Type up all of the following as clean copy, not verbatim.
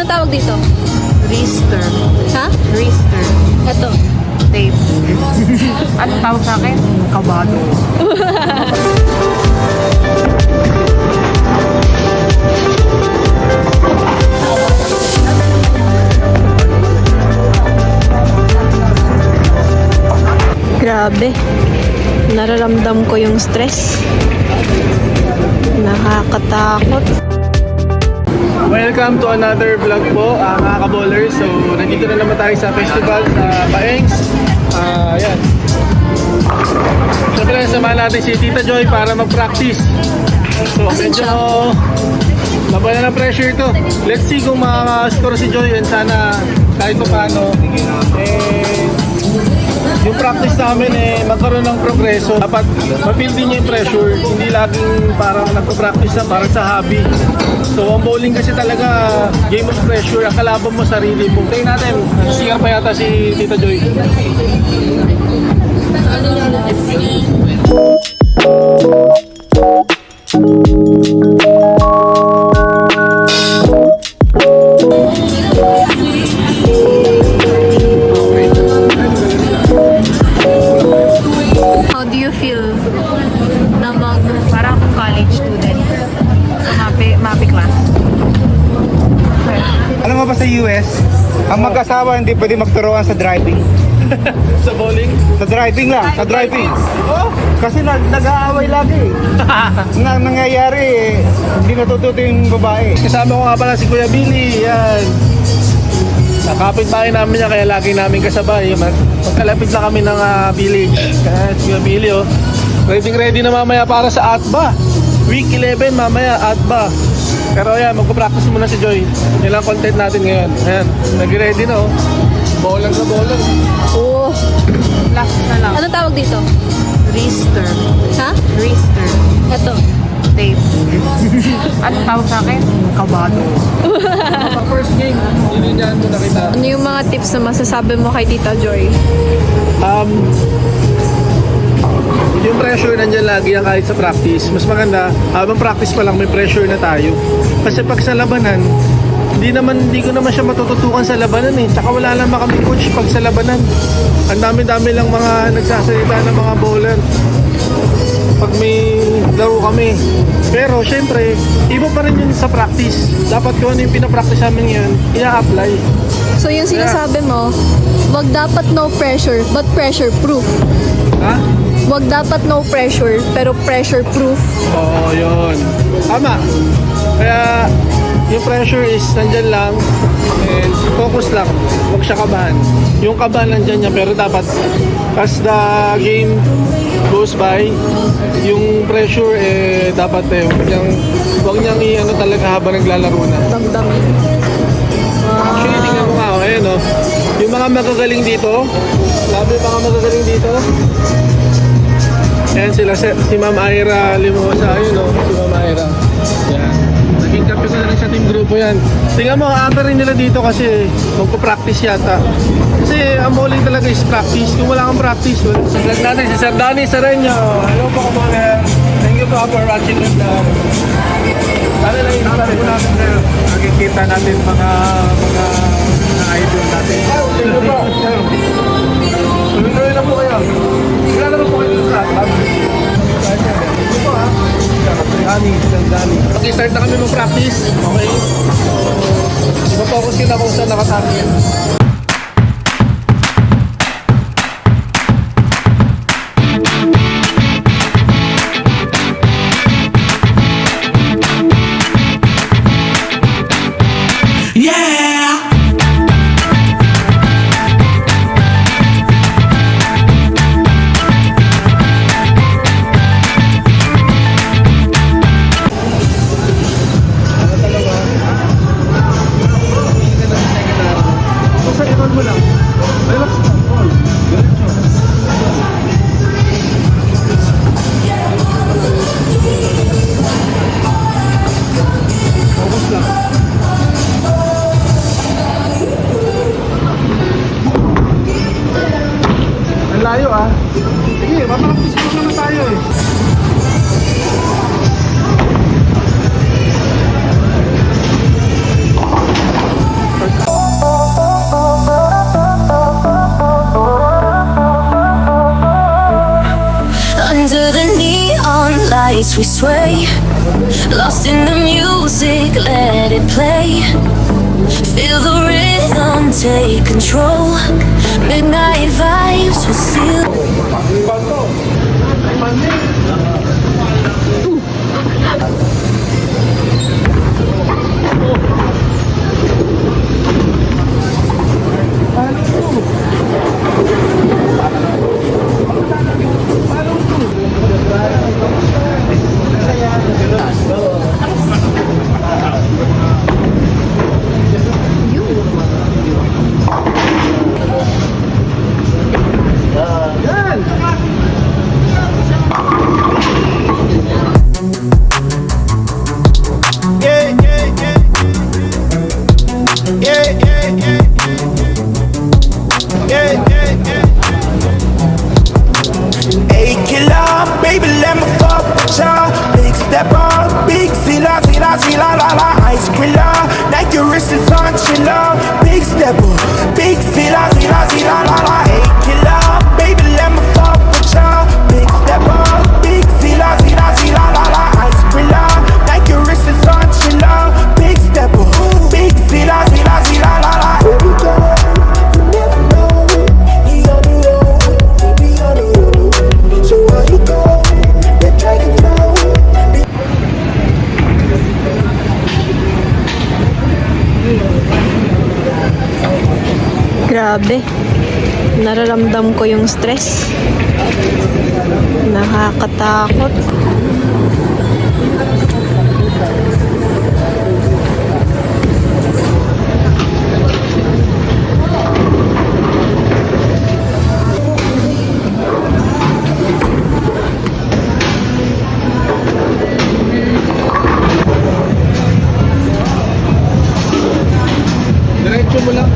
Anong tawag dito? Wrister. Ha? Wrister. Ito. Tape. Anong tawag sa akin? Kabado. Grabe. Nararamdam ko yung stress. Nakakatakot. Welcome to another vlog po, mga ka-ballers. So, nandito na naman tayo sa festival sa Paengs. Ayan. Siyempre, nasamahan natin si Tita Joy para mag-practice. So, medyo laban na ng pressure to. Let's see kung makaka-score si Joy and sana kahit pa paano yung practice namin magkaroon ng progreso. Dapat ma-feel din niya yung pressure. Hindi laging parang nagpo-practice na parang sa hobby. So ang bowling kasi talaga game of pressure. Ang kalaban mo sarili mo. Tingnan natin. Siya pa yata si Tita Joy. How do you feel na Parang akong college student. Sa MAPE class. Alam mo ba sa US, ang mag-asawa hindi pwede magturuan sa driving. Sa bowling. Sa driving lang, sa driving. Oh, kasi nag-aaway lagi. Nangyayari hindi natututo yung babae. Kasama ko nga pala si Kuya Billy. Yan. Nakapit-bahay namin niya kaya lagi namin kasabay. Magkalapit lang kami ng village. Kaya si Kuya Billy ready na mamaya para sa ATBA. Week 11 mamaya ATBA. Pero yan, magpa-practice muna si Joy. Yan lang content natin ngayon. Ayan, nag-ready na Bowler sa bowler. Oh. Last na lang. Anong tawag dito? Wrister. Ha? Wrister. Ito. Tape. Anong tawag sa akin? Kabado. Sa first game, yun dyan ko nakita. Ano yung mga tips na masasabi mo kay Tita Joy? Yung pressure nandyan lagi yan kahit sa practice. Mas maganda, habang practice pa lang may pressure na tayo. Kasi pag sa labanan, hindi ko naman siya matututukan sa labanan Tsaka wala lang kami coach pag sa labanan. Ang dami-dami lang mga nagsasalita ng mga bowler pag may laro kami. Pero syempre, iba pa rin yun sa practice. Dapat kung ano yung pinapractice namin ngayon, i-apply. So yung sinasabi mo, wag dapat no pressure, but pressure proof. Ha? Wag dapat no pressure, pero pressure proof. Oo, yun. Tama. Kaya, yung pressure is nandyan lang and focus lang. Huwag siya kabahan. Yung kabahan nandyan niya, pero dapat as the game goes by, yung pressure dapat huwag niyang i-ano talaga habang naglalaro na. Damdamin. Actually, tingnan mo nga, yung mga magagaling dito, labi yung mga magagaling dito. Ayan sila, si Ma'am Ira Limosa, si Ma'am Ira. Yan. Naging kape ko na rin sa team grupo yan. Tingnan mo, aantar rin nila dito kasi magpa-practice yata. Kasi ang bowling talaga is practice. Kung wala kang practice, wala. Vlog natin si Sir Danny Sareño. Hello po, Kamoner. Thank you po for watching this vlog. Sana lang yung sabi ko natin, sir. Nakikita natin mga idol natin. Thank you po, sir. Tuloy na po kayo. Wala naman po kayo sa lahat. Ito po mag-start na kami mag-practice. Okay? Ipa-focus kita kung saan nakatarget. Sige, mapractice ko naman tayo as we sway. Lost in the music, let it play. Feel the rhythm take control. Midnight vibes will seal. Hey killer, baby, let me fuck with ya. Big stepper, big zilla, zilla, zilla, la la, ice griller. Like your wrist is on chiller. Big stepper, big zilla, zilla, zilla, la la. Hey killer, baby, let me fuck with ya. Big stepper, big zilla, zilla, zilla, la la, ice griller. Like your wrist is on chiller. Big stepper, big zilla, zilla, zilla, la la. Baby girl, you never know. He on the road, he be on the road. So where you go? The dragon flow. Grabe. Nararamdam ko yung stress. Nakakatakot. Diretso mo lang.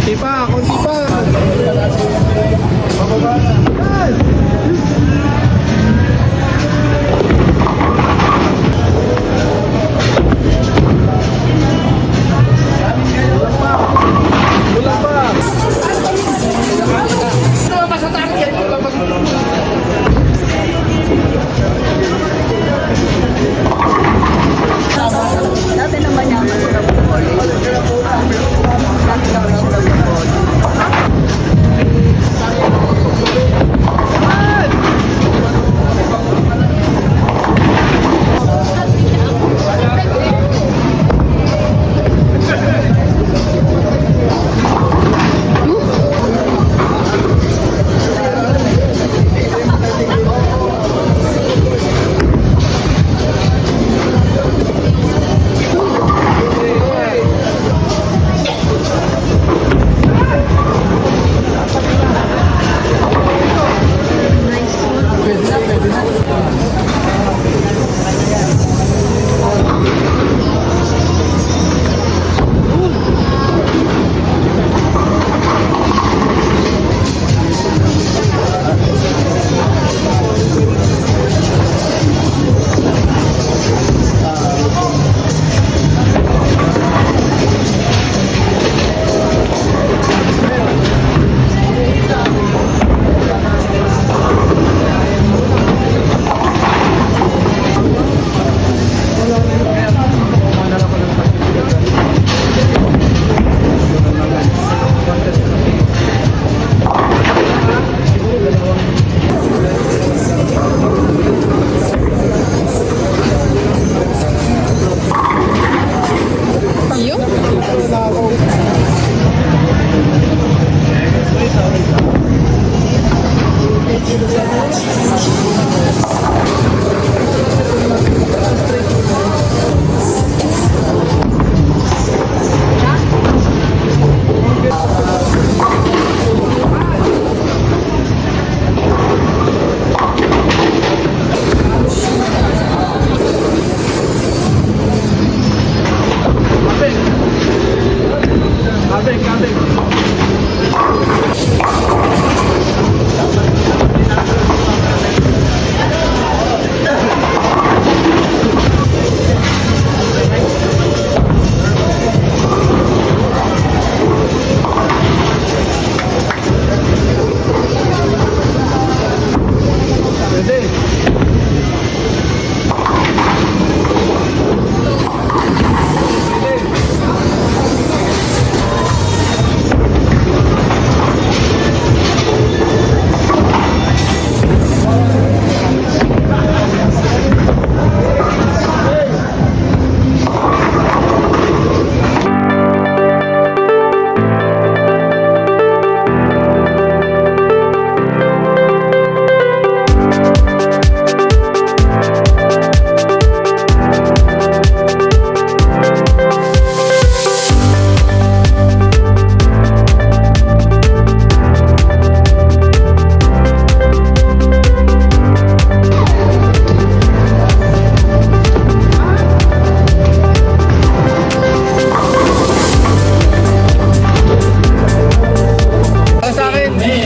Konti pa, konti pa.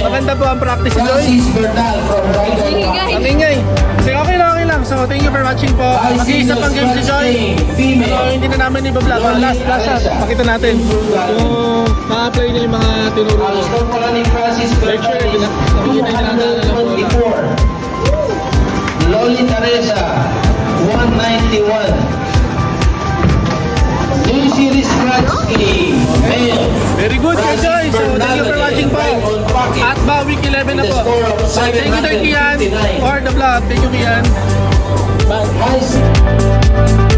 Maganda po ang practice ni Joy. Ang ingay. Kasi okay lang. So, thank you for watching po. Mag-iisa pang game si Joy. So, hindi na namin iba-vlog. Last shot. Pakita natin. Yung ma-apply niya yung mga tinuro. Make sure, nakikita niya lang po. Loli Teresa, 191. Lucy Riskratsky, male. Very good, Kuya Joy. So, thank you for watching po. At Week 11 na po. So, thank you, Kian, for the vlog. Thank you, Kian. Bye.